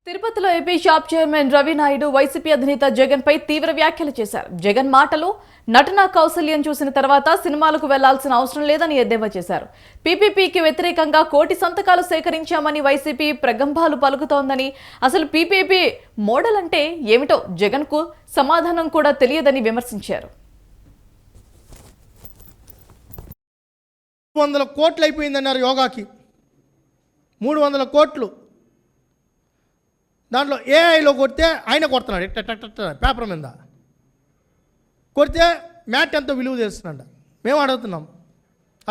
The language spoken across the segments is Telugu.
తిరుపతిలో AP shop chairman Ravi Naidu YCP అధినేత జగన్ పై తీవ్ర వ్యాఖ్యలు చేశారు. జగన్ మాటలు నటనా కౌశల్యం చూసిన తర్వాత సినిమాలకు వెళ్లాల్సిన అవసరం లేదని ఎద్దేవా చేశారు. పీపీపీకి వ్యతిరేకంగా 1 కోటి సంతకాలు సేకరించామని వైసీపీ ప్రగంభాలు పలుకుతోందని, అసలు పీపీపీ మోడల్ అంటే ఏమిటో జగన్ కు సమాధానం కూడా తెలియదని విమర్శించారు. 300 కోట్లు అయిపోయిందన్నారు యోగాకి. 300 కోట్లు దాంట్లో ఏఐలో కొడితే ఆయన కొడుతున్నాడు పేపర్ మీద కొడితే మ్యాట్ ఎంతో విలువ తెలుస్తున్నాడు. మేము అడుగుతున్నాం,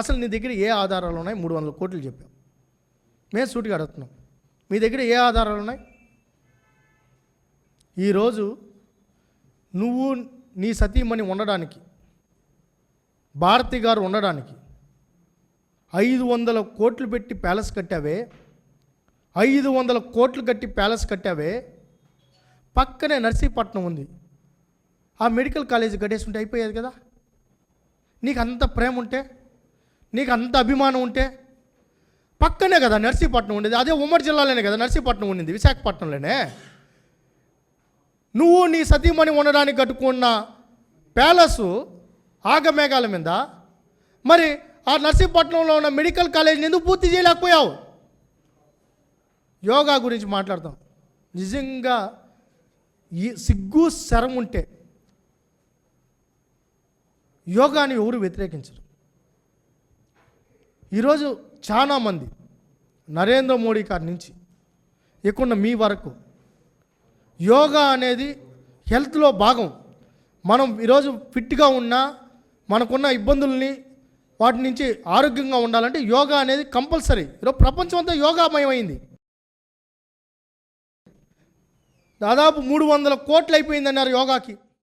అసలు నీ దగ్గర ఏ ఆధారాలు ఉన్నాయి? 300 కోట్లు చెప్పాం. మేము సూటిగా అడుగుతున్నాం, మీ దగ్గర ఏ ఆధారాలు ఉన్నాయి? ఈరోజు నువ్వు నీ సతీమణి ఉండడానికి, భారతి గారు ఉండడానికి 500 కోట్లు పెట్టి ప్యాలెస్ కట్టావే, 500 కోట్లు కట్టి ప్యాలెస్ కట్టావే. పక్కనే నర్సీపట్నం ఉంది, ఆ మెడికల్ కాలేజ్ కట్టేసుకుంటే అయిపోయేది కదా. నీకు అంత ప్రేమ ఉంటే, నీకు అంత అభిమానం ఉంటే పక్కనే కదా నర్సీపట్నం ఉండేది. అదే ఉమ్మడి జిల్లాలోనే కదా నర్సీపట్నం ఉండింది, విశాఖపట్నంలోనే. నువ్వు నీ సతీమణి ఉండడానికి కట్టుకున్న ప్యాలెస్ ఆగమేఘాల మీద, మరి ఆ నర్సీపట్నంలో ఉన్న మెడికల్ కాలేజీని ఎందుకు పూర్తి చేయలేకపోయావు? యోగా గురించి మాట్లాడతాం. నిజంగా ఈ సిగ్గు శరం ఉంటే యోగాని ఎవరు వ్యతిరేకించరు. ఈరోజు చాలామంది నరేంద్ర మోడీ గారి నుంచి ఎక్కువ మీ వరకు యోగా అనేది హెల్త్లో భాగం. మనం ఈరోజు ఫిట్గా ఉన్నా, మనకున్న ఇబ్బందుల్ని వాటి నుంచి ఆరోగ్యంగా ఉండాలంటే యోగా అనేది కంపల్సరీ. ఈరోజు ప్రపంచం అంతా యోగామయమైంది. దాదాపు 300 కోట్లు అయిపోయిందన్నారు యోగాకి.